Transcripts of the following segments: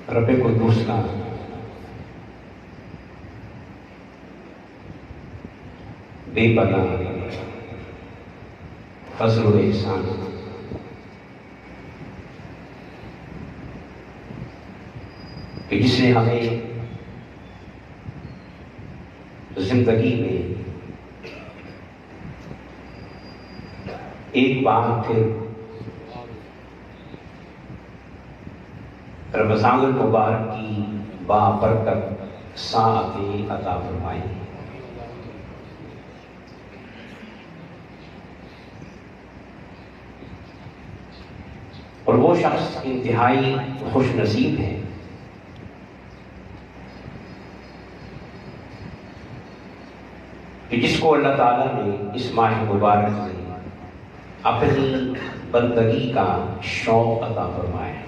رب قدوس کا بے پناہ فضل و احسان کہ جس نے ہمیں زندگی میں ایک بار پھر رمضان المبارک کی بابرکت ساعتیں عطا فرمائی. اور وہ شخص انتہائی خوش نصیب ہے کہ جس کو اللہ تعالیٰ نے اس ماہ مبارک میں اپنی بندگی کا شوق عطا فرمایا.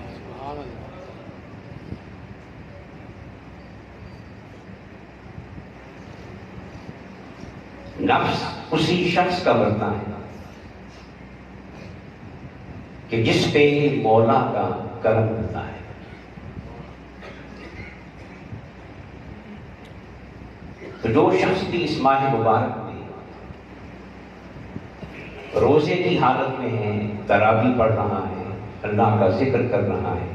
نفس اسی شخص کا بنتا ہے کہ جس پہ مولا کا کرم ہوتا ہے. تو جو شخص بھی اس ماہ مبارک میں روزے کی حالت میں ہے، تراویح پڑھ رہا ہے، اللہ کا ذکر کر رہا ہے،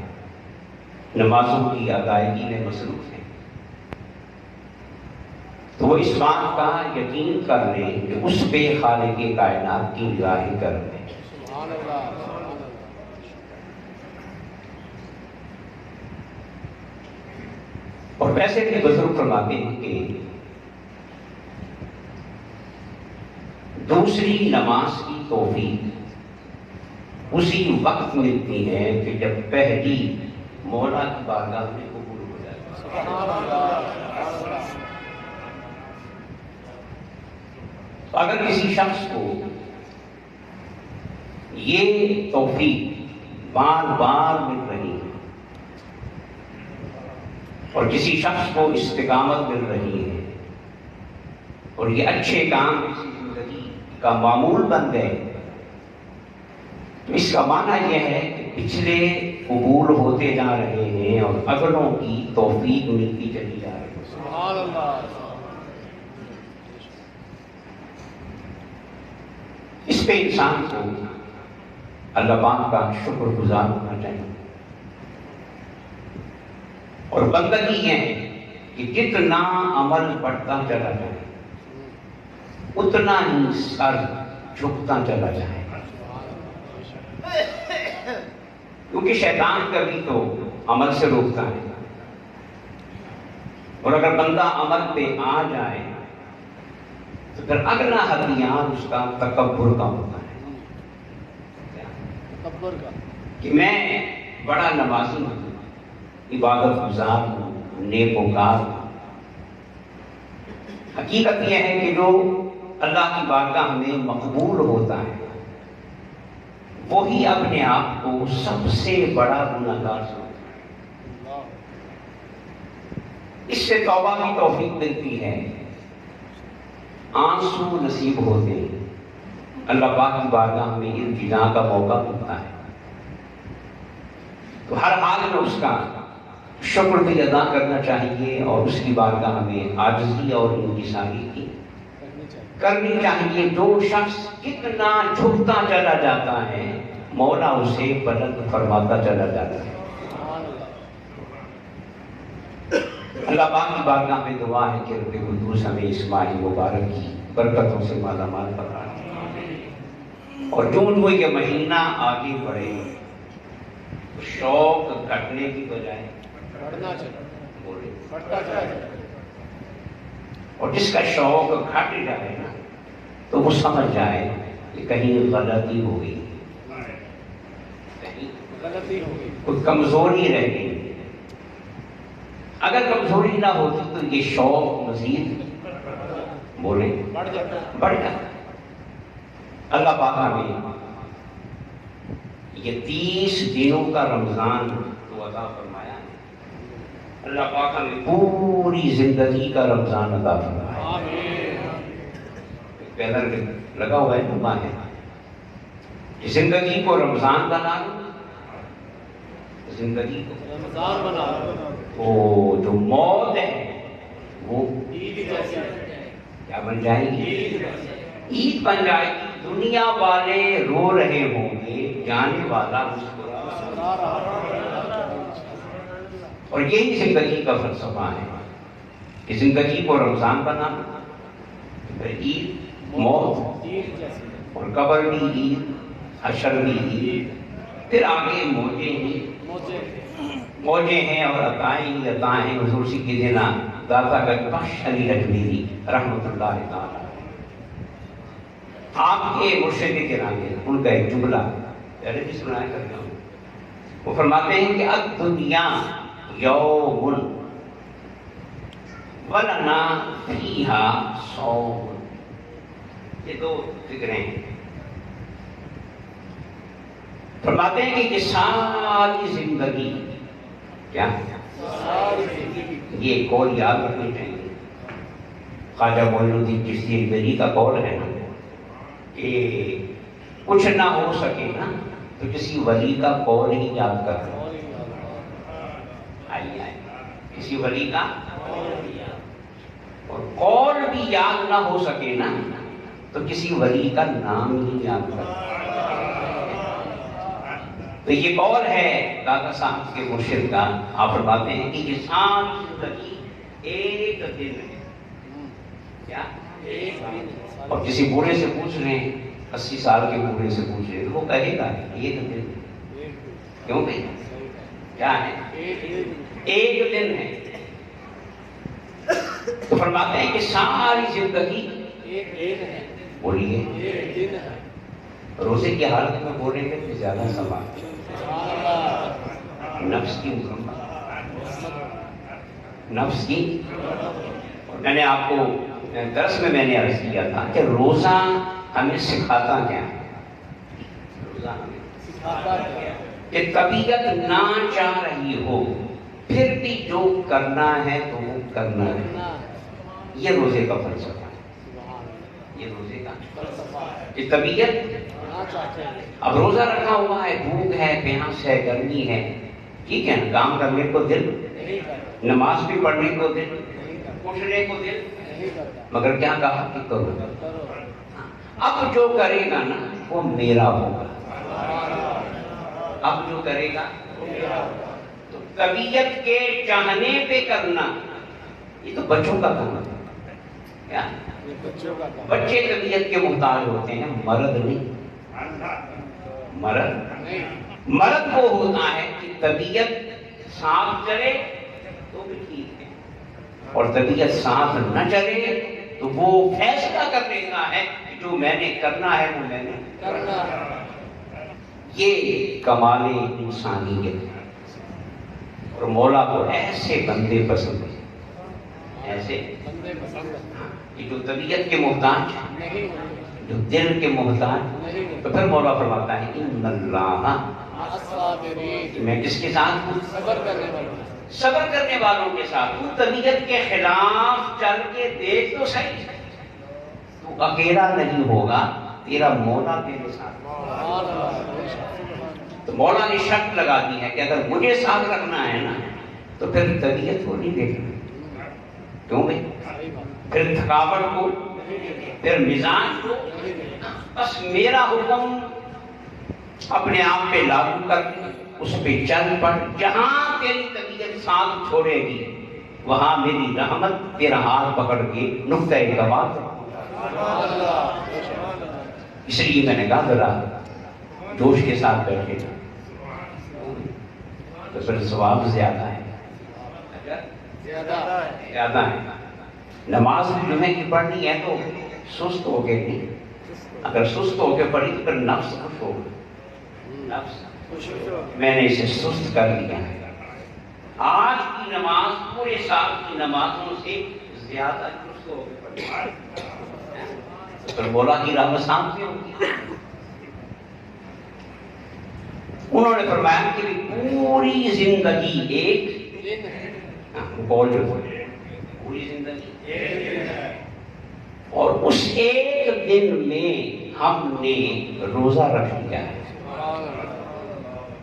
نمازوں کی ادائیگی میں مصروف ہے، تو وہ اس بات کا یقین کر لیں کہ اس پہ خالق کائنات کی نگاہ کرم ہے. اور ویسے بھی بزرگ فرماتے ہیں کہ دوسری نماز کی توفیق اسی وقت ملتی ہے کہ جب پہلی مولا کی بارگاہ میں قبول ہو جائے. تو اگر کسی شخص کو یہ توفیق بار بار مل رہی ہے اور کسی شخص کو استقامت مل رہی ہے اور یہ اچھے کام اس زندگی کا معمول بن گئے، تو اس کا معنی یہ ہے کہ پچھلے قبول ہوتے جا رہے ہیں اور اگلوں کی توفیق ملتی چلی جا رہی ہے. سبحان اللہ. اس پہ انسان کو اللہ پاک کا شکر گزار ہونا چاہیے. اور بندگی یہ ہے کہ جتنا عمل بڑھتا چلا جائے اتنا ہی سر جھکتا چلا جائے، کیونکہ شیطان کبھی تو عمل سے روکتا ہے، اور اگر بندہ عمل پہ آ جائے تو پھر اگلا ہتھیار اس کا تکبر کا ہوتا ہے کہ میں بڑا نمازی ہوں، عبادت گزار ہوں، نیکوکار ہوں. حقیقت یہ ہے کہ جو اللہ کی بارگاہ میں مقبول ہوتا ہے وہی اپنے آپ کو سب سے بڑا گنہگار سمجھتا ہے. اس سے توبہ کی توفیق ملتی ہے، آنسو نصیب ہوتے ہیں، اللہ پاک کی بارگاہ میں التجا کا موقع ملتا ہے. تو ہر حال میں اس کا شکر بھی ادا کرنا چاہیے اور اس کی بارگاہ میں عاجزی اور انکساری کی کرنی چاہیے. جو شخص کتنا جھکتا چلا جاتا ہے مولا اسے بلند فرماتا چلا جاتا ہے. اللہ پاک کی بارگاہ میں دعا ہے کہ رب قدوس ہمیں اس ماہ مبارک کی برکتوں سے مالا مال فرما دے، اور جو یہ مہینہ آگے بڑھے شوق گھٹنے کی بجائے بڑھتا چاہے، اور جس کا شوق گھٹ جائے نا تو وہ سمجھ جائے کہ کہیں غلطی ہو گئی، کوئی کمزوری رہ گئی. اگر کمزوری نہ ہوتی تو یہ شوق مزید بڑھ جاتا. اللہ پاک ہمیں یہ 30 دنوں کا رمضان تو عطا فرمایا ہے، اللہ پاک ہمیں پوری زندگی کا رمضان عطا فرمائے. بینر لگا ہوا ہے نما ہے، زندگی کو رمضان بنا لو، زندگی کو رمضان بنا وہ جو موت ہے وہ کیا بن جائے گی؟ عید بن جائے گی. دنیا والے رو رہے ہوں گے، جانے والا مسکرا رہا ہے. اور یہی زندگی کا فلسفہ ہے کہ زندگی کو رمضان بنانا، پھر عید موت، اور قبر بھی عید، حشر بھی عید، پھر آگے موجیں ہیں اور عطائیں ہی عطائیں ہیں. حضور سیدنا داتا گنج بخش علی اجمیری رحمۃ اللہ تعالی آپ کے مرشد گرامی، ان کا ایک جملہ پہلے بھی سنایا کرتا ہوں. وہ فرماتے ہیں کہ الدنیا یوم ولنا فیہا صوم. یہ دو فکریں ہیں. فرماتے ہیں کہ یہ ساری زندگی کیا یہ قول یاد رکھنی چاہیے. خواجہ معین الدین چشتی ایک کا قول ہے نا کہ کچھ نہ ہو سکے نا تو کسی ولی کا قول ہی یاد کر لو. آئیے کسی ولی کا اور قول بھی یاد نہ ہو سکے نا تو کسی ولی کا نام ہی یاد کر لو. تو یہ قول ہے داتا صاحب کے مرشد کا. آپ فرماتے ہیں کہ یہ ساری زندگی ایک دن ہے. کیا؟ اور کسی بوڑھے سے پوچھ لیں، 80 سال کے بوڑھے سے پوچھ لیں تو وہ کہے گا ایک دن. کیوں بھائی کیا ہے؟ ایک دن ہے. تو فرماتے ہیں کہ ساری زندگی بولیے روزے کی حالت میں بولیں گے تو زیادہ سوال. نفس کی نفس کی. میں نے آپ کو درس میں نے عرض کیا تھا کہ روزہ ہمیں سکھاتا کیا ہے؟ روزہ ہمیں سکھاتا کیا کہ طبیعت نہ چاہ رہی ہو پھر بھی جو کرنا ہے تو وہ کرنا ہے. یہ روزے کا فلسفہ ہے. یہ روزے کا فلسفہ ہے کہ طبیعت اب روزہ رکھا ہوا ہے، بھوک ہے، پیاس ہے، گرمی ہے، ٹھیک ہے نا، کام کرنے کو دل، نماز بھی پڑھنے کو دل، اٹھنے کو دل، مگر کیا کہا کہ کرو. اب جو کرے گا نا وہ میرا ہوگا. اب جو کرے گا تو طبیعت کے چاہنے پہ کرنا. یہ تو بچوں کا کام ہے. کیا بچے طبیعت کے محتاج ہوتے ہیں، مرد نہیں. مرد وہ ہوتا ہے کہ طبیعت ساتھ چلے تو بھی ٹھیک ہے، اور طبیعت ساتھ نہ چلے تو وہ فیصلہ کر لیتا ہے کہ جو میں نے کرنا ہے وہ میں نے کرنا ہے. یہ کمال انسانیت ہے. اور مولا کو ایسے بندے پسند ہیں، ایسے کہ جو طبیعت کے محتاج، جو دل کے محتاج. تو پھر مولا فرماتا ہے ان اللہ، میں کس کے ساتھ ہوں؟ صبر کرنے والوں کے ساتھ. تو طبیعت کے خلاف چل کے دیکھ تو صحیح، تو اکیلا نہیں ہوگا، تیرا مولا تیرے ساتھ. تو مولا نے شرط لگا دی ہے کہ اگر مجھے ساتھ رکھنا ہے نا تو پھر طبیعت کو نہیں دیکھنا. کیوں بھائی؟ پھر تھکاوٹ کو، پھر مزاج کو، بس میرا حکم اپنے آپ پہ لاگو کر، اس پہ چل پڑ. جہاں تیری طبیعت ساتھ چھوڑے گی وہاں میری رحمت تیرا ہاتھ پکڑ کے نقطۂ کمال. اس لیے میں نے کہا ذرا جوش کے ساتھ بیٹھے تو پھر ثواب زیادہ ہے. زیادہ ہے. نماز جمعے کی پڑھنی ہے تو سست ہو کے نہیں. اگر سست ہو کے پڑھی تو پھر نفس خوش ہوگا. نفس میں نے اسے سست کر دیا ہے. آج کی نماز پورے سال کی نمازوں سے زیادہ سست ہو کے پڑھی. پھر مولا کی رحمت سامنے ہوگی. انہوں نے فرمایا کہ پوری زندگی ایک بول پوری زندگی اور اس ایک دن میں ہم نے روزہ رکھ لیا ہے.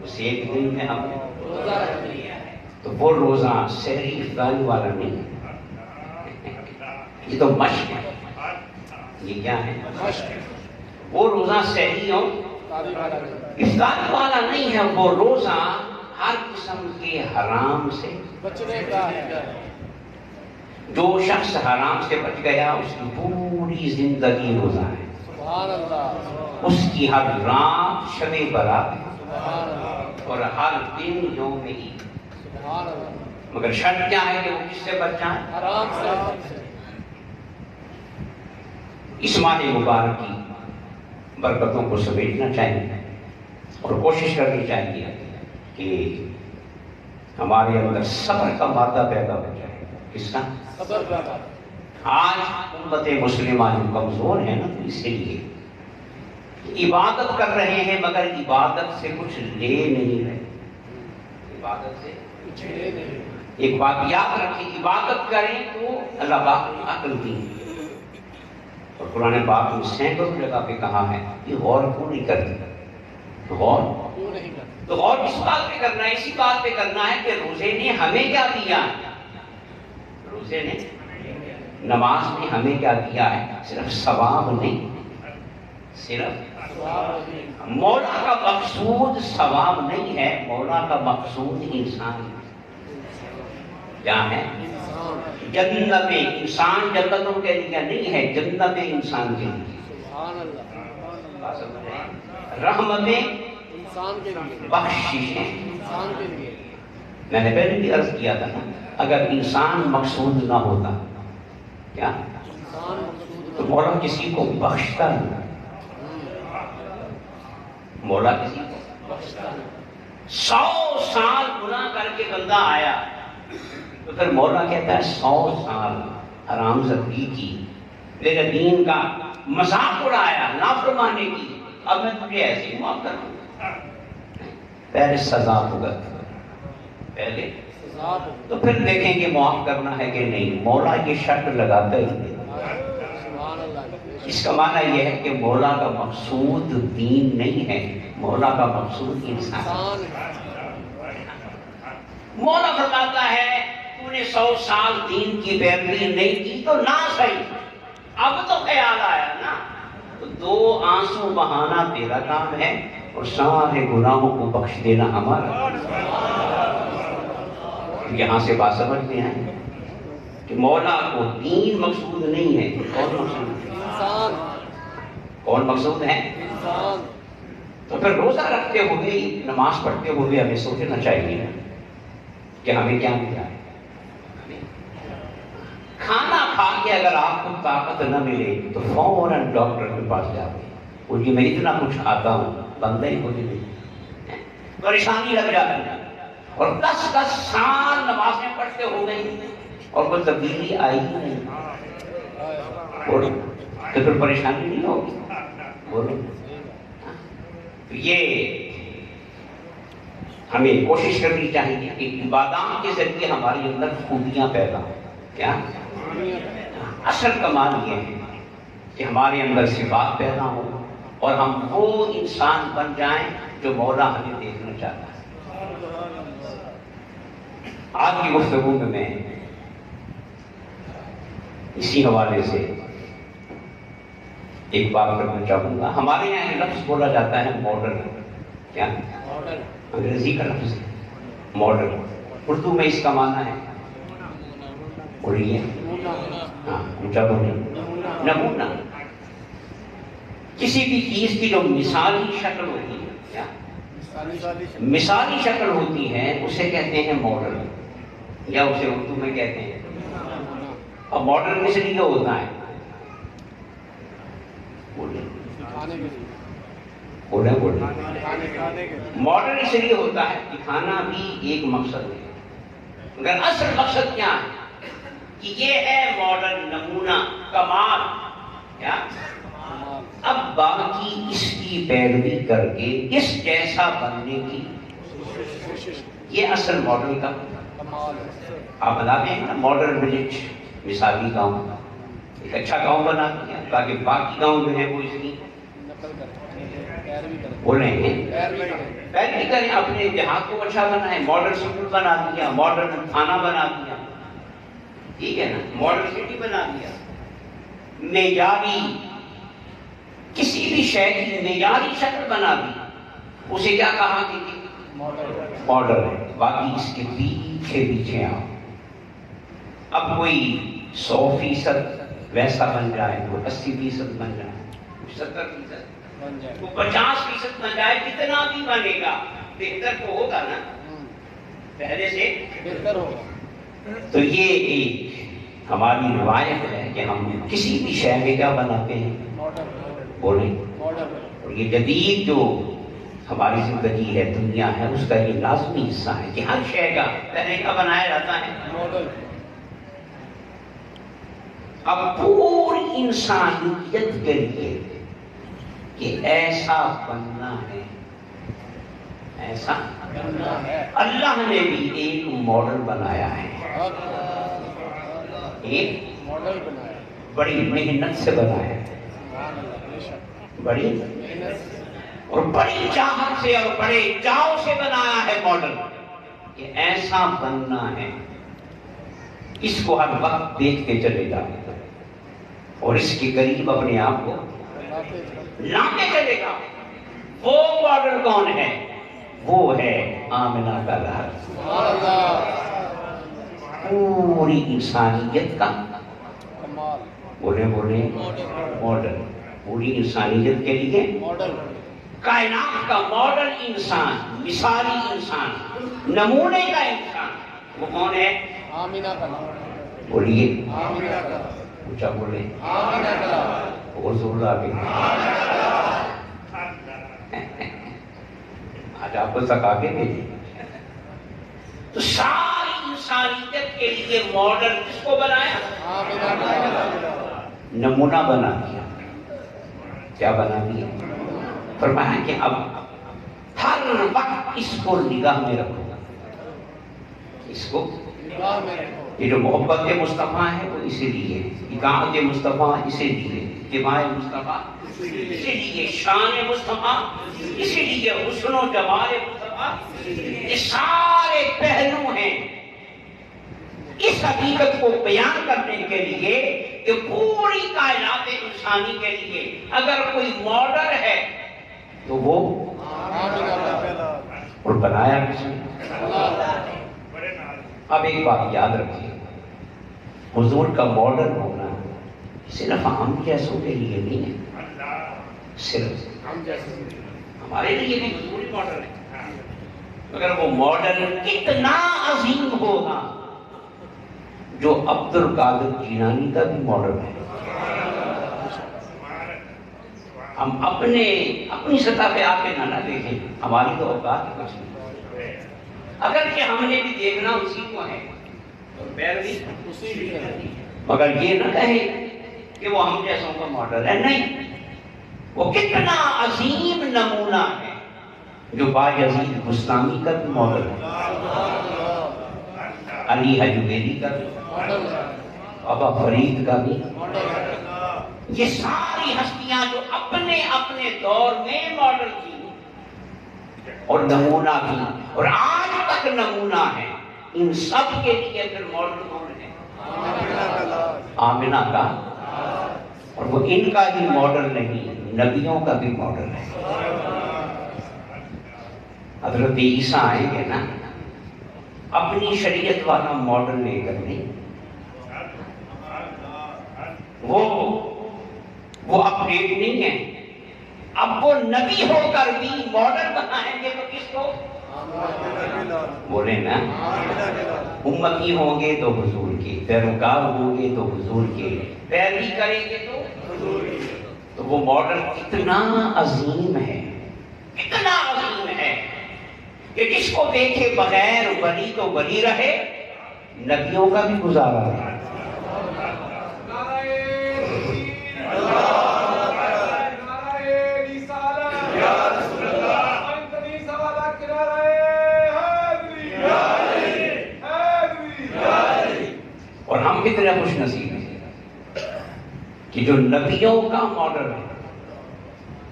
اس ایک دن میں ہم نے تو وہ روزہ سحری افطاری والا نہیں ہے، یہ تو مشق ہے. یہ کیا ہے؟ وہ روزہ سحری اور افطاری والا نہیں ہے. وہ روزہ ہر قسم کے حرام سے بچنے کا ہے. جو شخص حرام سے بچ گیا اس کی پوری زندگی روزہ ہے. سبحان اللہ. اس کی ہر رات شب برات سبحان اللہ. اور ہر دن یوم عید. سبحان اللہ. مگر شرط کیا ہے کہ وہ کس سے بچ جائے؟ حرام سے. اس ماہ مبارک کی برکتوں کو سمیٹنا چاہیے اور کوشش کرنی چاہیے کہ ہمارے اندر صبر کا مادہ پیدا ہو جائے. کس کا؟ صبر کا. آج امت مسلمہ جو کمزور ہے نا، تو اسی لیے عبادت کر رہے ہیں مگر عبادت سے کچھ لے نہیں رہے. عبادت سے کچھ لے نہیں. ایک بات یاد رکھیں، عبادت کریں تو اللہ پاک نے عقل دی اور قرآن پاک میں سینکڑوں جگہ پہ کہا ہے کہ غور کیوں نہیں کرتے؟ غور کیوں نہیں کرتے؟ تو غور کس بات پہ کرنا ہے؟ اسی بات پہ کرنا ہے کہ روزے نے ہمیں کیا دیا ہے. روزے نے، نماز نے ہمیں کیا دیا ہے؟ صرف ثواب نہیں، صرف مولا کا مقصود ثواب نہیں ہے، مولا کا مقصود انسان ہے. کیا ہے؟ جنت. انسان جنتوں کے لیے نہیں ہے، جنت انسان کے لیے. سبحان اللہ. رحمتیں انسان کے لیے، بخششیں. انسان کے لیے. میں نے پہلے بھی عرض کیا تھا نا، اگر انسان مقصود نہ ہوتا کیا انسان مقصود تو مولا کسی کو بخشتا نہیں. مولا کسی کو بخشتا ہے. 100 سال گناہ کر کے بندہ آیا تو پھر مولا کہتا ہے 100 سال حرام زدگی کی، میرے دین کا مذاق اڑایا، نافرمانی کی، اب میں تجھے ایسے ہی معاف کر دوں. پہلے سزا بھگت، پہلے سزا کو. تو پھر دیکھیں گے معاف کرنا ہے کہ نہیں. مولا یہ شرط لگاتا ہی نہیں. سبحان اللہ. اس کا معنی یہ ہے کہ مولا کا مقصود دین نہیں ہے، مولا کا مقصود انسان. انسان ہے. مولا فرماتا ہے تو نے 100 سال دین کی پیروی نہیں کی تو نہ صحیح، اب تو خیال آیا نا، تو 2 آنسو بہانا تیرا کام ہے اور سارے گناہوں کو بخش دینا ہمارا. یہاں سے بات سمجھتے ہیں کہ مولا کو دین مقصود نہیں ہے. کون مقصود ہے؟ انسان. کون مقصود ہے؟ انسان. تو پھر روزہ رکھتے ہوئے، نماز پڑھتے ہوئے ہمیں سوچنا چاہیے کہ ہمیں کیا ملا ہے. کھانا کھا کے اگر آپ کو طاقت نہ ملے تو فوراً ڈاکٹر کے پاس جاتے ہیں، وہ جی میں اتنا کچھ کھاتا ہوں، بندہ ہی مجھے نہیں، پریشانی لگ جاتی ہے. اور 10 سال نمازیں پڑھتے ہو گئی اور کوئی تبدیلی آئی ہی نہیں، بولو تو پھر پریشانی نہیں ہوگی. بولو. یہ ہمیں کوشش کرنی چاہیے کہ عبادات کے ذریعے ہمارے اندر خوبیاں پیدا ہوں. کیا اصل کمال یہ ہے کہ ہمارے اندر صفات پیدا ہو اور ہم وہ انسان بن جائیں جو مولا ہمیں دیکھنا چاہتا ہے. آج کی گفتگو میں اسی حوالے سے ایک بات کرنا چاہوں گا. ہمارے یہاں ایک لفظ بولا جاتا ہے ماڈرن. کیا؟ انگریزی کا لفظ ہے ماڈرن. اردو میں اس کا معنی ہے، بولیے. ہاں اونچا بولیں. نمونہ. کسی بھی چیز کی جو مثالی شکل ہوتی ہے، کیا مثالی شکل ہوتی ہے، اسے کہتے ہیں ماڈرن، یا اسے اردو میں کہتے ہیں. اب ماڈرن اس لیے ہوتا ہے، ماڈرن اس لیے ہوتا ہے دکھانا بھی ایک مقصد ہے، مگر اصل مقصد کیا ہے کہ یہ ہے ماڈرن، نمونہ، کمال. کیا؟ اب باقی اس کی پیروی کر کے اس جیسا بننے کی، یہ اصل ماڈل کا. آپ بتاتے ہیں نا ماڈرن ولیج، مثالی گاؤں، ایک اچھا گاؤں بنا دیا تاکہ باقی گاؤں جو ہے وہ اس کی بولیں پیروی پیروی کریں، اپنے دیہات کو اچھا بنائیں، ماڈل اسکول بنا دیا، ماڈل تھانہ بنا دیا، ٹھیک ہے نا، ماڈل سٹی بنا دیا، معیاری کسی بھی شہر کی معیاری شکل بنا دی، اسے کیا کہا کہ ماڈل ہے، باقی اس کے پیچھے پیچھے آؤ۔ اب کوئی 100% ویسا بن جائے، کوئی 80% بن جائے، 70%، وہ 50% بن جائے، کتنا بھی بنے گا بہتر تو ہوگا نا، پہلے سے بہتر ہوگا۔ تو یہ ایک ہماری روایت ہے کہ ہم کسی بھی شہر میں کیا بناتے ہیں، بولیں، اور یہ جدید جو ہماری زندگی ہے، دنیا ہے، اس کا یہ لازمی حصہ ہے کہ ہر شہر کا پہلے کا بنایا جاتا ہے ماڈل۔ اب پوری انسانیت کے لیے کہ ایسا بننا ہے، ایسا اللہ نے بھی ایک ماڈل بنایا ہے، ایک ماڈل بنایا، بڑی محنت سے بنایا ہے، بڑی اور بڑی چاہت سے اور بڑے چاؤ سے بنایا ہے ماڈل، کہ ایسا بننا ہے، اس کو ہر وقت دیکھتے چلے جاؤ اور اس کے قریب اپنے آپ کو لاتے چلے گا۔ وہ ماڈل کون ہے؟ وہ ہے آمنہ کا لحظ، پوری انسانیت کا بولے ماڈل، پوری انسانیت کے لیے کائنات کا ماڈل انسان، مثالی انسان، نمونے کا انسان، وہ کون ہے؟ آمینہ کا نام، بولیے، آمینہ کا، اونچا بولے، آمینہ کا، اور زور لگے، آج آپ کو سکا کے بھیجے۔ تو ساری انسانیت کے لیے ماڈل کس کو بنایا؟ آمینہ کا، نمونہ بنا دیا۔ کیا بنا دیا؟ فرمایا کہ اب ہر وقت اس کو نگاہ میں رکھو، اس کو نگاہ میں رکھو، یہ جو محبت مصطفیٰ ہے وہ اسی لیے، اطاعت مصطفیٰ اسی لیے، اتباع مصطفیٰ اسی لیے، شان مصطفیٰ اسی لیے، حسن و جمال مصطفیٰ، یہ سارے پہلو ہیں اس حقیقت کو بیان کرنے کے لیے کہ پوری کائنات انسانی کے لیے اگر کوئی ماڈل ہے تو وہ اور بنایا کس نے؟ اب ایک بات یاد رکھیے، حضور کا ماڈل ہونا صرف ہم جیسوں کے لیے نہیں ہے، صرف ہمارے لیے بھی حضور ہی ماڈل ہے، مگر وہ ماڈل کتنا عظیم ہوگا جو عبد القادر جیلانی کا بھی ماڈل ہے۔ ہم اپنی سطح پہ آ کے نہ دیکھیں، ہماری تو اوقات ہی کچھ نہیں، اگر کہ ہم نے بھی دیکھنا اسی کو ہے اور پیروی اسی کی کرنی ہے، مگر یہ نہ کہیں کہ وہ ہم جیسوں کا ماڈل ہے، نہیں، وہ کتنا عظیم نمونہ ہے جو بایزید بستامی کا بھی ماڈل ہے، علی حجویری کا بھی، بابا فرید کا بھی، یہ ساری ہستیاں جو اپنے اپنے دور میں ماڈل تھی اور نمونہ بھی اور آج تک نمونہ ہے، ان سب کے لیے پھر ماڈل کون ہے؟ آمنہ کا، اور وہ ان کا ہی ماڈل نہیں، نبیوں کا بھی ماڈل ہے۔ حضرت عیسیٰ آئیں گے نا، اپنی شریعت والا ماڈل لے کر نہیں، وہ اپڈیٹ نہیں ہے، اب وہ نبی ہو کر بھی ماڈل بنائیں گے تو کس کو؟ بولے نا، امتی ہوں گے تو حضور کے، پیروکار ہوں گے تو حضور کے، پیروی کریں گے تو وہ ماڈل اتنا عظیم ہے، اتنا عظیم ہے کہ جس کو دیکھے بغیر ولی تو ولی رہے، نبیوں کا بھی گزارا ہے۔ اور ہم کتنے خوش نصیب ہیں کہ جو نبیوں کا ماڈل ہے،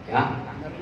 کیا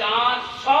400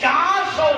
400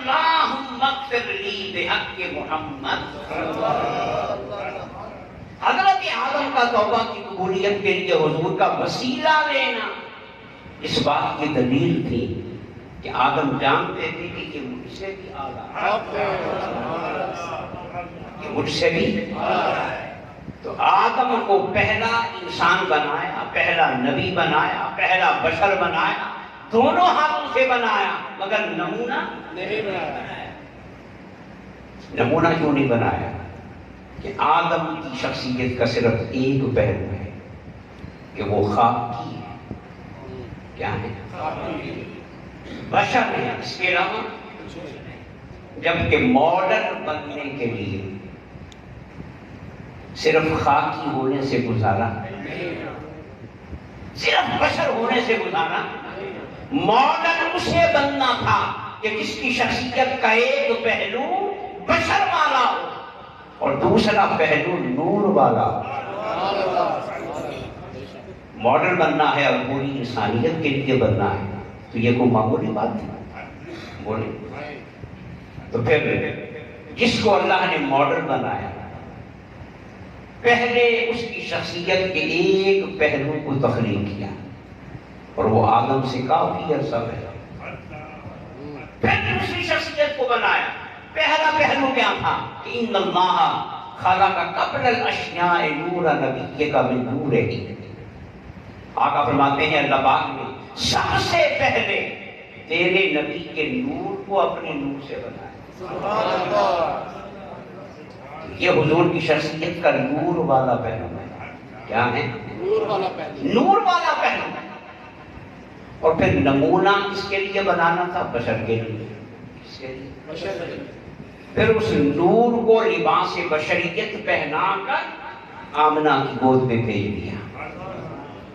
اللہم اغفر لی بحق محمد. حضرت آدم کا توبہ کی قبولیت کے لیے حضور کا وسیلہ لینا اس بات کی دلیل تھی کہ آدم جانتے تھے کہ یہ مجھ سے بھی اعلیٰ ہے، یہ مجھ سے بھی اعلیٰ ہے. تو آدم کو پہلا انسان بنایا، پہلا نبی بنایا، پہلا بشر بنایا، دونوں ہاتھوں سے بنایا، مگر نمونہ نہیں بنایا. نمونہ کیوں نہیں بنایا؟ کہ آدم کی شخصیت کا صرف ایک پہلو ہے کہ وہ خاکی ہے. کیا ہے؟ بشر ہے، اس کے علاوہ جبکہ ماڈرن بننے کے لیے صرف خاکی ہونے سے گزارا، صرف بشر ہونے سے گزارا. ماڈرن اسے بننا تھا کہ جس کی شخصیت کا ایک پہلو بشر والا ہو اور دوسرا پہلو نور والا. ماڈل بننا ہے اور پوری انسانیت کے لیے بننا ہے، تو یہ کوئی معمولی بات ہے؟ بولے. تو پھر جس کو اللہ نے ماڈل بنایا، پہلے اس کی شخصیت کے ایک پہلو کو تخلیق کیا اور وہ آدم سے کافی عرصہ پہلا. پھر دوسری شخصیت کو بنایا. پہلا پہلو کیا تھا کہ ان اللہ خلق قبل الاشیاء نور نبی کا من نورہ. آقا فرماتے ہیں اللہ پاک نے سب سے پہلے تیرے نبی کے نور کو اپنے نور سے بنایا. یہ حضور کی شخصیت کا نور والا پہلو ہے. کیا ہے؟ نور والا پہلو. نور والا پہلو. اور پھر نمونہ کس کے لیے بنانا تھا؟ بشر کے لیے. کس کے لیے؟ بشر. پھر اس نور کو لباس بشریت پہنا کر آمنہ کی گود میں بھیج دیا.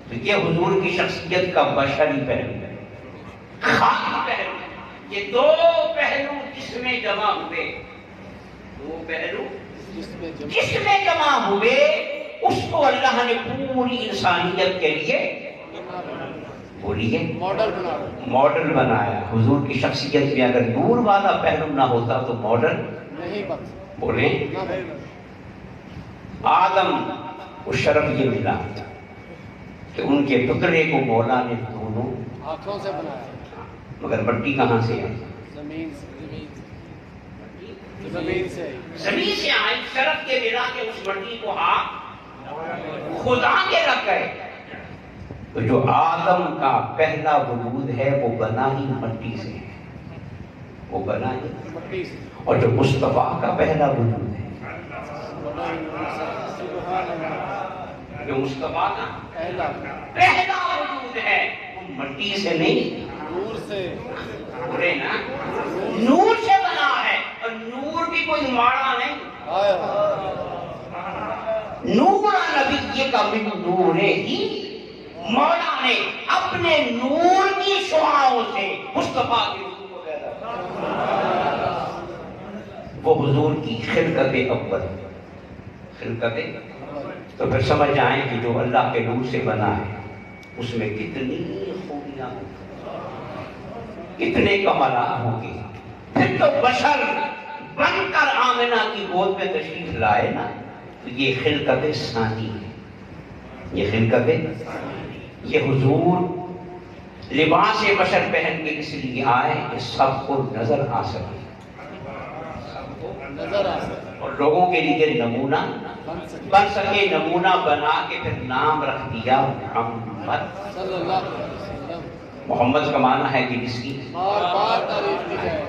تو یہ حضور کی شخصیت کا بشری پہلو ہے، خاکی پہلو. یہ دو پہلو جس میں جمع ہوئے، دو پہلو جس میں جمع ہوئے، اس کو اللہ نے پوری انسانیت کے لیے بولیے ماڈل بنایا. حضور کی شخصیت میں اگر نور والا پہلو نہ ہوتا تو ماڈل نہیں بنتا. بولیں. آدم کو شرف یہ ملا کہ ان کے پترے کو مولا نے دونوں ہاتھوں سے بنایا. مگر مٹی کہاں سے آئی؟ زمین سے. زمین سے. زمین سے آئی. شرف کے ملا کے اس مٹی کو ہاتھ خدا کے رکھ گئے. تو جو آدم کا پہلا وجود ہے وہ بنا ہی مٹی سے ہے، وہ بنا ہی مٹی سے. اور جو مصطفیٰ کا پہلا وجود ہے، جو مصطفیٰ کا پہلا وجود ہے، وہ مٹی سے نہیں، نور سے. بولے نا، نور سے بنا ہے. اور نور بھی کوئی ماڑا نہیں. نور نبی کا من نور ہی. مولا نے اپنے نور کی شعاعوں سے مصطفیٰ کے حضور کو پیدا کیا. وہ حضور کی خلقت اول، خلقت. تو پھر سمجھ جائیں کہ جو اللہ کے نور سے بنا ہے اس میں کتنی خوبیاں ہوں، کتنے کمالات ہوں گے. پھر تو بشر بن کر آمنہ کی گود میں تشریف لائے نا، تو یہ خلقت ثانی ہے. یہ خلقت، یہ حضور لباس بشر پہن کے اس لیے آئے کہ سب کو نظر آ سکے، نظر آ سکے اور لوگوں کے لیے نمونہ بن سکے. نمونہ بنا کے پھر نام رکھ دیا محمد صلی اللہ علیہ وسلم. محمد کا معنی ہے کہ جس کی بار بار تعریف کی جائے،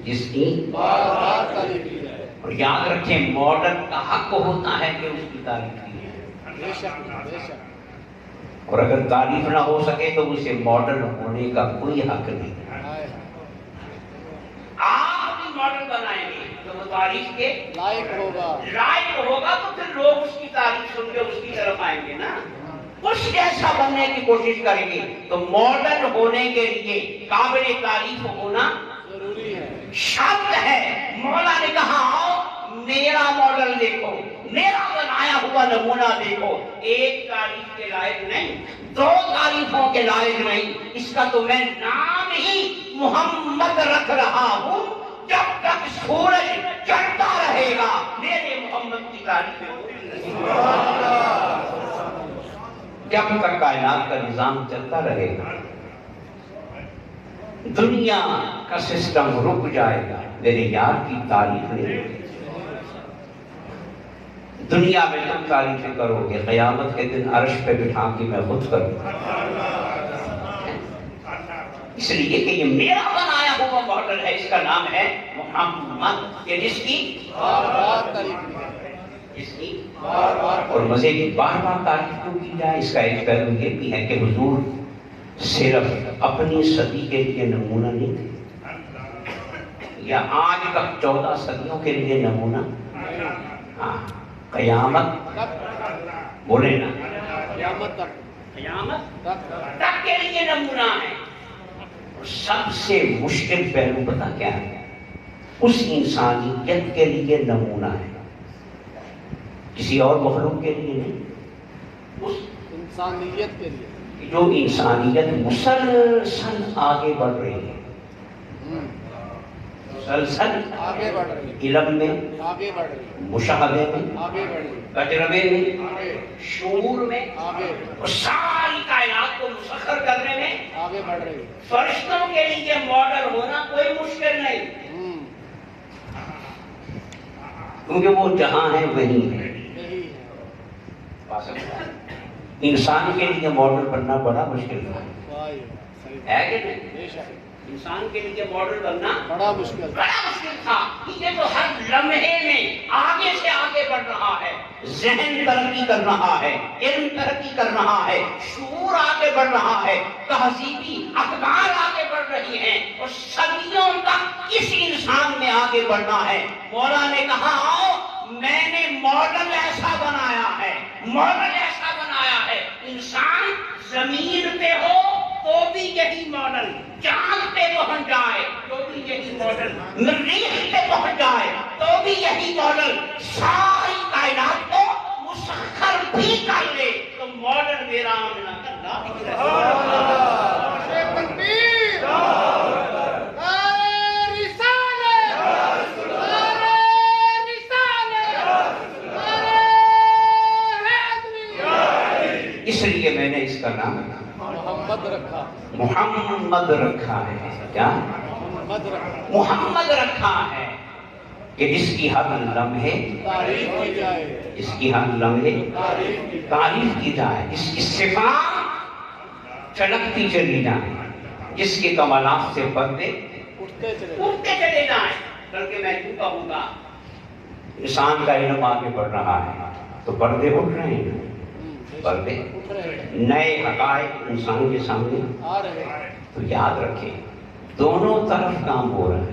جس کی بار بار تعریف کی جائے. اور یاد رکھیں ماڈرن کا حق ہوتا ہے کہ اس کی تعریف کی جائے. بے شک بے شک. اور اگر تعریف نہ ہو سکے تو اسے ماڈرن ہونے کا کوئی حق نہیں. آپ بھی ماڈل بنائیں گے تو وہ تعریف کے لائق ہوگا تو پھر لوگ اس کی تعریف سن کے اس کی طرف آئیں گے نا. اس جیسا بننے کی کوشش کریں گے. تو ماڈل ہونے کے لیے قابل تعریف ہونا ضروری ہے، شرط ہے. مولا نے کہا آؤ میرا ماڈل دیکھو، میرا بنایا ہوا نمونہ دیکھو. ایک تعریف کے لائق نہیں، دو تعریفوں کے لائق نہیں. اس کا تو میں نام ہی محمد رکھ رہا ہوں. تک سورج چڑھتا رہے گا میرے محمد کی تعریفیں پوری نہیں ہوگی۔ جب تک کائنات کا نظام چلتا رہے گا، دنیا کا سسٹم رک جائے گا، میرے یار کی تعریف نہیں ہوگی۔ دنیا میں تم تعریفیں کرو گے، قیامت کے دن عرش پہ بٹھا کے میں خود کروں، اس لیے کہ یہ میرا بنایا ہوا ماڈل ہے، اس کا نام ہے محمد، یہ جس کی بار بار تعریف کی جائے، اس کی بار بار اور مزے کی بار بار تعریف کیوں کی جائے؟ اس کا ایک پہلو یہ بھی ہے کہ حضور صرف اپنی صدی کے لیے نمونہ نہیں تھے، یا آج تک 14 صدیوں کے لیے نمونہ، ہاں قیامت بولے نا، قیامت تک، قیامت تک تک کے لیے نمونہ ہے۔ اور سب سے مشکل پہلو پتہ کیا ہے؟ اس انسانیت کے لیے نمونہ ہے، کسی اور مخلوق کے لیے نہیں، اس انسانیت کے لیے، جو انسانیت مسلسل آگے بڑھ رہی ہے، مسلسل آگے بڑھ رہی ہے، علم میں، آگے بڑھ رہی ہے، مشاہدے میں، آگے بڑھ رہی ہے، تجربے میں، آگے شعور میں، آگے اور ساری کائنات کو مسخر کرنے میں آگے بڑھ رہی ہے، فرشتوں کے لیے ماڈل ہونا کوئی مشکل نہیں، کیونکہ وہ جہاں ہے وہی ہے۔ یہی ہے، انسان کے لیے ماڈل بننا بڑا مشکل تھا، واہ صحیح ہے کہ نہیں؟ بے شک انسان کے لیے ماڈل بننا بڑا مشکل، بڑا مشکل تھا۔ یہ تو ہر لمحے میں آگے سے آگے بڑھ رہا ہے، ذہن ترقی کر رہا ہے، علم ترقی کر رہا ہے، شعور آگے بڑھ رہا ہے، تہذیبی اقدار آگے بڑھ رہی ہیں، اور صدیوں تک اس انسان میں آگے بڑھنا ہے۔ مولا نے کہا آؤ میں نے ماڈل ایسا بنایا ہے، ماڈل ایسا بنایا ہے، انسان زمین پہ ہو تو بھی یہی ماڈل، چاند پہ پہنچ جائے تو بھی یہی ماڈل، مریخ پہ پہنچ جائے تو بھی یہی ماڈل، ساری کائنات کو مسخر بھی کر لے تو ماڈل میرا آمنا اس لیے میں نے اس کا نام محمد رکھا، محمد رکھا ہے۔ کیا محمد رکھا، محمد رکھا ہے کہ جس کی ہر لمحے تعریف کی جائے، اس کی ہر لمحے تعریف کی تعریف کی جائے، اس کی صفات چلکتی چلی جائیں، جس کے کمالات سے پردے اٹھتے چلے، اٹھتے چلے جائیں۔ بلکہ میں یوں کہوں گا انسان کا علم آگے بڑھ رہا ہے تو پردے اٹھ رہے ہیں، پردے اٹھ رہے ہیں، نئے حقائق انسان کے سامنے، آ رہے ہیں، تو یاد رکھیں دونوں طرف کام ہو رہا ہے۔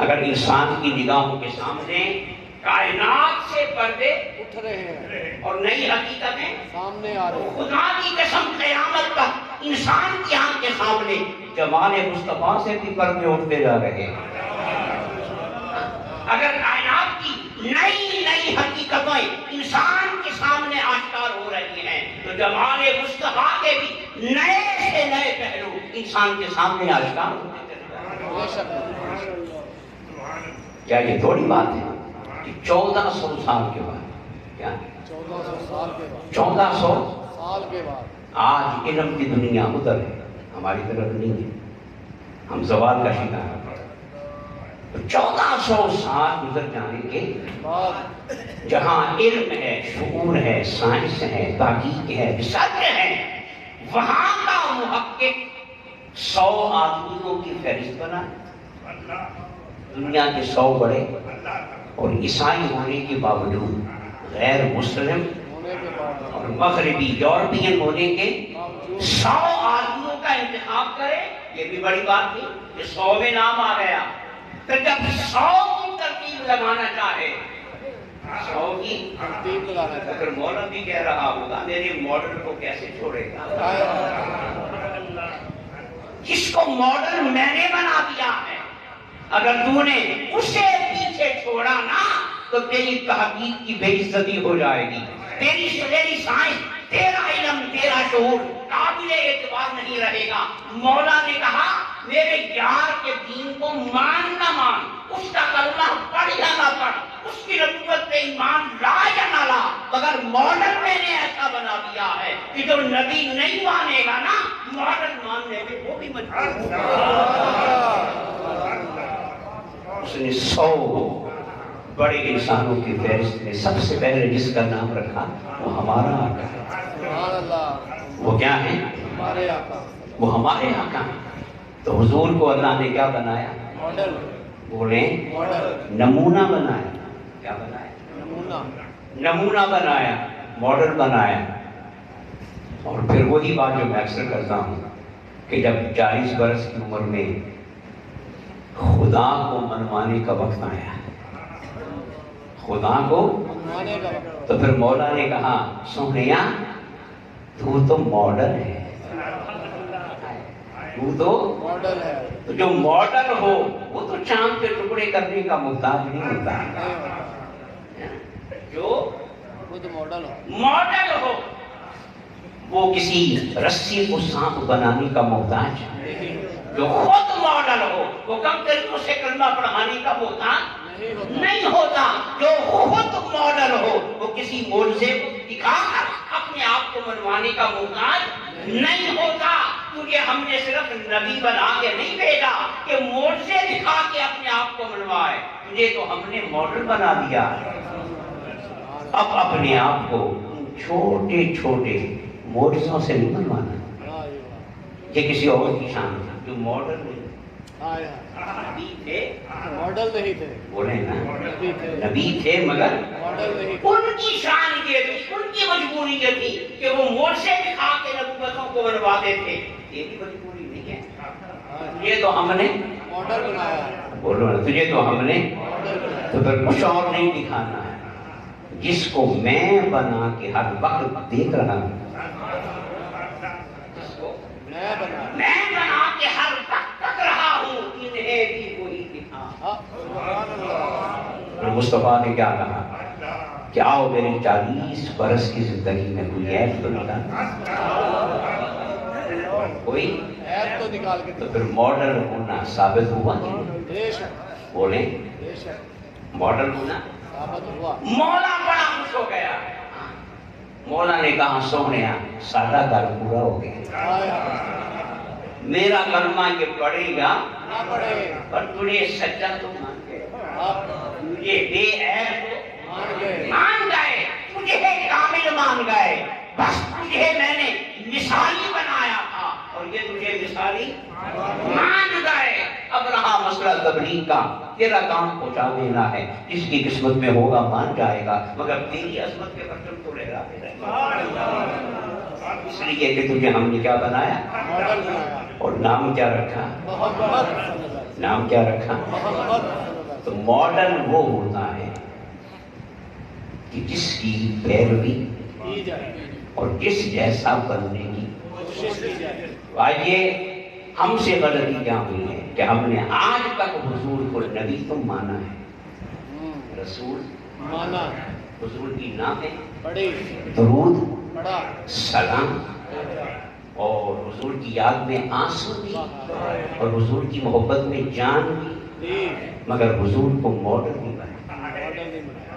اگر انسان کی نگاہوں کے سامنے کائنات سے پردے اٹھ رہے ہیں، اور نئی حقیقتیں سامنے آ رہے ہیں، خدا کی قسم قیامت تک انسان کی آنکھ کے سامنے جمال مصطفیٰ سے بھی پردے اٹھتے جا رہے ہیں۔ اگر کائنات کی نئی نئی حقیقتیں انسان کے سامنے آشکار ہو رہی ہیں تو جمال مصطفیٰ کے بھی نئے سے نئے پہلو انسان کے سامنے آشکار ہوتے چلے جا رہے ہیں۔ بے شک، کیا یہ تھوڑی بات ہے کہ 1400 سال کے بعد، کیا 1400 سال کے بعد، 1400 سال کے بعد، آج علم کی دنیا ادھر ہے، ہماری طرف نہیں ہے، ہم زوال کا شکار ہیں۔ 1400 سال گزر جانے کے بعد جہاں علم ہے، شعور ہے، سائنس ہے، تحقیق ہے، ریسرچ ہے، وہاں کا محقق 100 آدمیوں کی فہرست بنا، دنیا کے 100 بڑے اور عیسائی ہونے کے باوجود غیر مسلم ہونے کے بعد، اور مغربی یورپین ہونے کے باوجود 100 آدمیوں کا انتخاب کرے، یہ بھی بڑی بات نہیں کہ 100 میں نام آ گیا۔ تو جب 100 کی ترتیب لگانا چاہے، 100 کی ترتیب لگانا چاہتے اگر مولا بھی کہہ رہا ہوگا میرے ماڈل کو کیسے چھوڑے گا، جس کو ماڈل میں نے بنا دیا ہے، اگر تو نے اسے پیچھے چھوڑا نا تو تیری تحقیق کی بے عزتی ہو جائے گی، تیری سائنس، تیرا علم، تیرا شعور قابل اعتبار نہیں رہے گا۔ مولا نے کہا میرے یار کے دین کو مان نہ مان، اس کا کلمہ پڑھ یا نہ پڑھ، اس کی نبوت پہ ایمان لا یا نہ لا، مگر ماڈل میں نے ایسا بنا دیا ہے کہ جو نبی نہیں مانے گا نا، ماڈل ماننے میں وہ بھی مجبور ہوگا۔ اس نے 100 بڑے انسانوں کی فہرست میں سب سے پہلے جس کا نام رکھا وہ ہمارا آقا ہے۔ وہ کیا ہے؟ ہمارے آقا، وہ ہمارے آقا ہیں۔ تو حضور کو اللہ نے کیا بنایا؟ ماڈل، بولیں، ماڈل، نمونہ بنایا۔ کیا بنایا؟ نمونہ، نمونہ بنایا، ماڈل بنایا۔ اور پھر وہی بات جو میں اکثر کرتا ہوں کہ جب 40 برس کی عمر میں خدا کو منوانے کا وقت آیا، خدا کو، منوانے کا وقت، تو پھر مولا نے کہا سونیا تو ماڈل ہے، تو ماڈل ہے، تو جو ماڈل ہو وہ تو چاند کے ٹکڑے کرنے کا محتاج نہیں ہوتا، جو خود ماڈل ہو، ماڈل ہو وہ کسی رسی کو سانپ بنانے کا محتاج ہے۔ جو خود ماڈل ہو وہ کم طریقوں سے کلمہ پڑھانے کا محتاج نہیں ہوتا۔ جو خود ماڈل ہو وہ کسی معجزے کو دکھا کر اپنے آپ کو منوانے کا محتاج نہیں ہوتا۔ کیونکہ ہم نے صرف نبی بنا کے نہیں بھیجا کہ معجزے دکھا کے اپنے آپ کو منوائے، تجھے تو ہم نے ماڈل بنا دیا۔ اب اپنے آپ کو چھوٹے چھوٹے معجزوں سے نہیں منوانا، یہ کسی اور کی شان تھا جو ماڈل نہیں، نبی تھے، ماڈل نہیں تھے، بولے نا، نبی تھے، نبی تھے مگر ماڈل نہیں تھے۔ ان کی شان یہ تھی، ان کی مجبوری یہ تھی کہ وہ معجزے دکھا کے نبوتوں کو منواتے تھے۔ یہ بھی مجبوری نہیں ہے، یہ تو ہم نے ماڈل بنایا ہے، بولو نا، تجھے تو ہم نے ماڈل بنایا ہے۔ تو پھر کچھ اور نہیں دکھانا ہے، جس کو میں بنا کے ہر وقت دیکھ رہا ہوں، میں بنا کے ہر وقت تک رہا ہوں، انہیں بھی وہی دکھا۔ مصطفیٰ نے کیا کہا کہ آؤ میری 40 برس کی زندگی میں کوئی عیب تو نکال، کوئی ایپ تو نکال کے تو پھر ماڈل ہونا ثابت ہوا کہ بے شک، بولیں بے شک، ماڈل ہونا ثابت ہوا۔ مولا بڑا خوش ہو گیا۔ مولا نے کہا سونیا سادہ گھر پورا ہو گیا، میرا کلمہ یہ پڑھے گا نہ پڑھے، پر تجھے سچا تو مان گئے، آپ تجھے بے عیب تو مان گئے، مان گئے، تجھے کامل مان گئے، بس تجھے میں نے مثالی بنایا تھا اور یہ تجھے مثالی مان گئے۔ اب رہا مسئلہ تبلیغ کا، تیرا کام پہنچا دینا ہے، جس کی قسمت میں ہوگا مان جائے گا، مگر تیری عظمت کے پرچم تو لہراتے رہے، اس لیے کہ تجھے ہم نے کیا بنایا ماڈل بنایا، اور نام کیا رکھا، محبت، نام کیا رکھا۔ محبت، تو ماڈل وہ ہوتا ہے کہ جس کی پیروی کی جائے، اور جس جیسا بننے کی کوشش کی جائے۔ آئیے ہم سے غلطی کیا ہوئی ہے کہ ہم نے آج تک حضور کو نبی تو مانا ہے، رسول مانا، حضور کی نامیں، پڑھی، درود، پڑھا، سلام، اور حضور کی یاد میں آنسو دی اور حضور کی محبت میں جان دی، مگر حضور کو ماڈل نہیں بنا، ماڈل نہیں بنایا،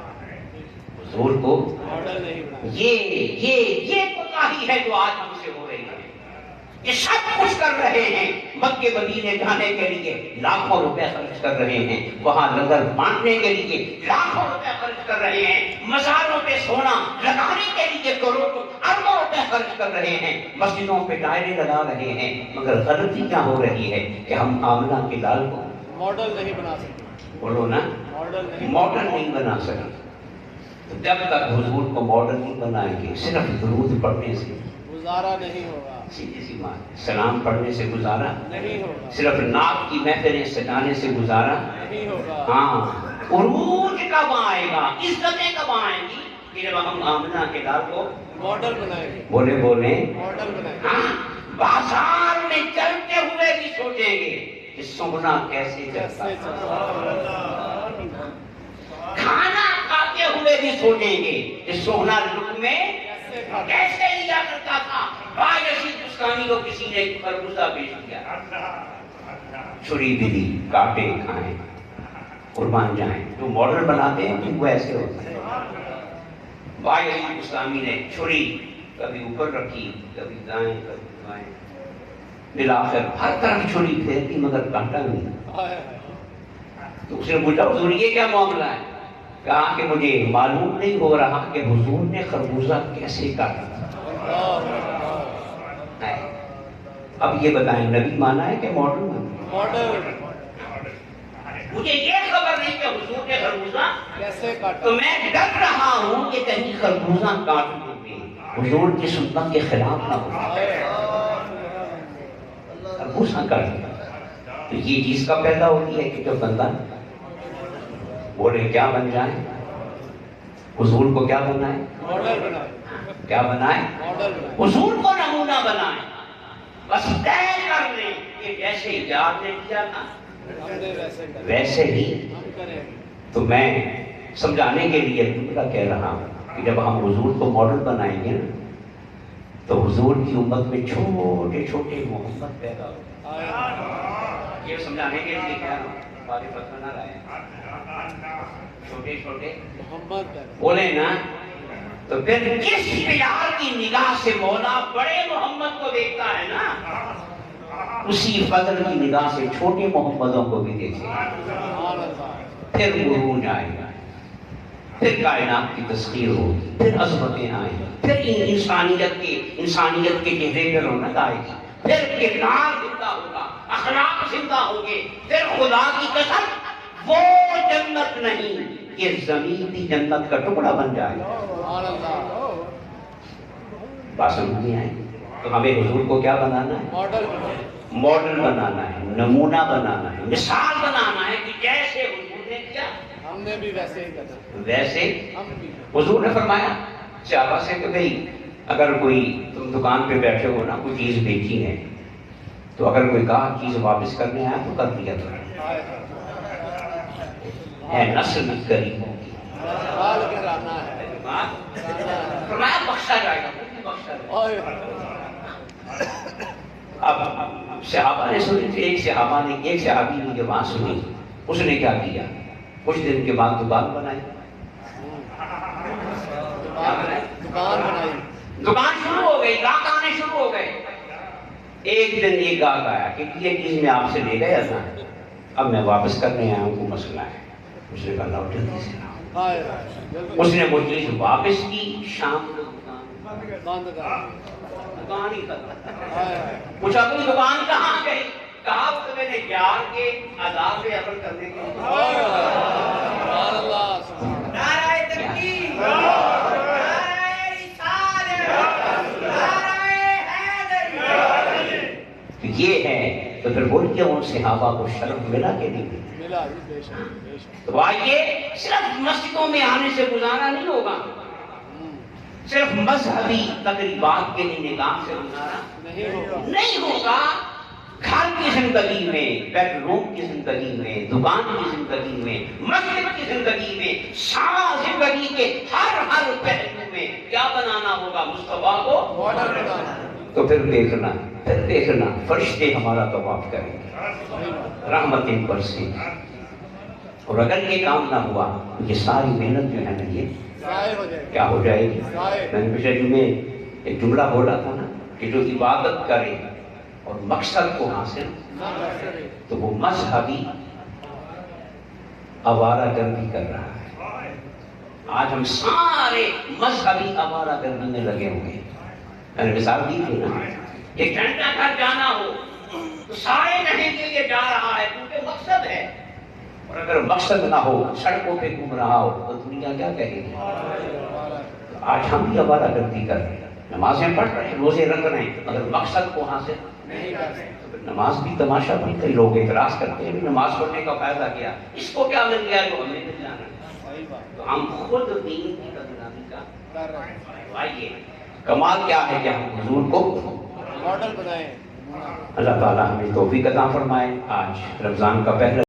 حضور کو ماڈل نہیں بنایا۔ یہ کوتاہی ہے جو آج ہم سے ہو رہی ہے۔ یہ سب کچھ کر رہے ہیں، مکے مدینے جانے کے لیے لاکھوں روپے خرچ کر رہے ہیں، وہاں لنگر بانٹنے کے لیے لاکھوں روپے خرچ کر رہے ہیں، مزاروں پہ سونا لگانے کے لیے کروڑوں اربوں روپے خرچ کر رہے ہیں، مسجدوں پہ ڈائرے لگا رہے ہیں، مگر غلطی کیا ہو رہی ہے کہ ہم آمنہ کے لال کو ماڈل نہیں بنا سکتے، بولو نا، ماڈل نہیں بنا سکے۔ تو جب تک حضور کو ماڈل نہیں بنائیں گے، صرف درود پڑھنے سے گزارا نہیں ہوگا، سیدھی سی بات، سلام پڑھنے سے گزارا نہیں ہوگا، صرف نعت کی محفلیں سجانے سے گزارا نہیں ہوگا۔ ہاں، عروج کب آئے گا، عزتیں کب آئیں گی کہ جب ہم آمنہ کے لال کو ماڈل بنائیں گے، بولے ماڈل بنائیں گے، ہاں، بازار میں چلتے ہوئے بھی سوچیں گے کہ سونا کیسے چلتا، کیسے چلتا، کھانا کھاتے ہوئے بھی سوچیں گے کہ سونا لک میں کیسے کھاتا، کیسے لیا کرتا تھا۔ بایزید بستانی کو کسی نے خربوزہ بیچ دیا، چھری دلی کاٹے کھائیں قربان جائیں. جو ماڈل بناتے ہیں وہ ایسے ہوتے ہیں. بھائی علی اسلامی نے چھری کبھی اوپر رکھی, کبھی دائیں کبھی بائیں, بالآخر ہر طرف چھری پھیرتی مگر کانٹا نہیں. تو اس نے پوچھا حضور یہ کیا معاملہ ہے؟ کہا کہ مجھے معلوم نہیں ہو رہا کہ حضور نے خربوزہ کیسے کاٹا. اب یہ بتائیں نبی مانا ہے کہ ماڈل مانا ہے؟ مجھے یہ خبر نہیں کہ حضور نے خربوزہ کیسے کاٹا, تو میں ڈر رہا ہوں کہ کہیں خربوزہ کاٹ دوں گے حضور کی سنت کے خلاف نہ ہو. خربوزہ کاٹ دیا تو یہ چیز کا پیدا ہوتی ہے کہ جو بندہ بولے کیا بن جائے, حضور کو کیا بنائے, ماڈل بنائے, کیا بنائے, ماڈل بنائے, حضور کو نمونہ بنائے. بس طے کر لیں کہ جیسے ایجاد نے کیا تھا ہم نے ویسے کریں, ویسے ہی ہم کریں. تو میں سمجھانے کے لیے جملہ کہہ رہا ہوں کہ جب ہم حضور کو ماڈل بنائیں گے نا تو حضور کی امت میں چھوٹے چھوٹے محمد پیدا ہو. یہ سمجھانے کے لیے کہہ رہا ہوں, بارے فتح نہ لائے, چھوٹے چھوٹے محمد پیدا. بولے نا تو پھر کس پیار کی نگاہ سے مولا بڑے محمد کو دیکھتا ہے نا اسی فضل کی نگاہ سے چھوٹے محمدوں کو بھی دیکھے گا. سبحان اللہ. پھر عروج آئے گا, پھر کائنات کی تسخیر ہوگی, پھر عظمتیں آئیں گی, پھر انسانیت کے چہرے پہ رونق آئے گی, پھر کردار زندہ ہوگا, اخلاق زندہ ہوں گے. پھر خدا کی قسم وہ جنت نہیں یہ زمین بھی جنت کا ٹکڑا بن جائے گا. سبحان اللہ. بات سمجھ نہیں آئی؟ تو ہمیں حضور کو کیا بنانا ہے, ماڈل بنائے, ماڈل بنانا ہے, نمونہ بنانا ہے, مثال بنانا ہے کہ جیسے حضور نے کیا ہم نے بھی ویسے ہی کرنا. ویسے ہم بھی. حضور نے فرمایا صحابہ سے کہ بھئی اگر کوئی تم دکان پہ بیٹھے ہو نا, کوئی چیز بیچی ہے تو اگر کوئی کہا چیز واپس کرنے آیا تو کر دیا کرو. ہے نسل غریبوں کی حال کرانا ہے, فرمایا بخشا جائے گا, بخشا جائے گا. اب صحابہ نے سنی تھی, ایک صحابی نے یہ بات سنی, اس نے کیا کیا, کچھ دن کے بعد دکان بنائی. دکان بنائی, دکان شروع ہو گئی, گاہک آنے شروع ہو گئے. ایک دن ایک گاہک آیا کہ یہ چیز میں آپ سے لے گیا تھا, اب میں واپس کرنے آیا ہوں, کوئی مسئلہ ہے. اس نے کہا لاؤ جلدی سے لاؤ. اس نے وہ چیز واپس کی, شام کو بند کر. دکان ہی ختم. پوچھا کوئی دکان کہاں گئی, کہا تو میں نے یار کے عذاب پہ عمل کرنے کے لیے. سبحان اللہ. نعرہ تکبیر, نعرہ رسالت, نعرہ حیدری. تو یہ ہے, تو پھر بول کیا ان صحابہ کو شرف ملا کہ نہیں ملا؟ ملا جی, بے شک, بے شک. تو آئیے صرف مسجدوں میں آنے سے گزارا نہیں ہوگا, صرف مذہبی تقریبات کے لیے نظام سے گزارا نہیں ہوگا. گھر کی زندگی میں, بیڈ روم کی زندگی میں, دکان کی زندگی میں, مسجد کی زندگی میں, سارا زندگی کے ہر پہلو میں کیا بنانا ہوگا, مصطفیٰ کو ماڈل بنانا. تو پھر دیکھنا فرشتے ہمارا طواف کریں گے, رحمتیں برسیں گی. اور اگر یہ کام نہ ہوا یہ ساری محنت جو ہے نا یہ ضائع ہو جائے. کیا ہو جائے گی. ضائع. میں نے پچھلے جمعے ایک جملہ بولا تھا نا کہ جو عبادت کرے اور مقصد کو حاصل نہ کر سکے. تو وہ مذہبی آوارہ گردی کر رہا ہے. آج ہم سارے مذہبی آوارہ گردی میں لگے ہوئے ہیں. میں نے مثال دی تھی نا, ایک گھنٹہ گھر جانا ہو تو سارے کہیں گے یہ جا رہا ہے کیونکہ مقصد ہے, اور اگر مقصد نہ ہو سڑکوں پہ گھوم رہا ہو تو دنیا کیا کہے گی. آج ہم بھی آوارہ گردی کر رہے ہیں, نمازیں پڑھ رہے ہیں, روزے رکھ رہے ہیں, مگر مقصد کو حاصل نہیں کر سکتے. نماز بھی تماشا بن کر لوگ اعتراض کرتے ہیں نماز پڑھنے کا فائدہ کیا, اس کو کیا مل گیا جو ہمیں مل جانا. صحیح بات. تو ہم خود دین کی بدنامی کا کر رہے ہیں. آئیے کمال کیا ہے کہ ہم حضور کو ماڈل بنائے. اللہ تعالیٰ ہمیں توفیق عطا فرمائے. آج رمضان کا پہلا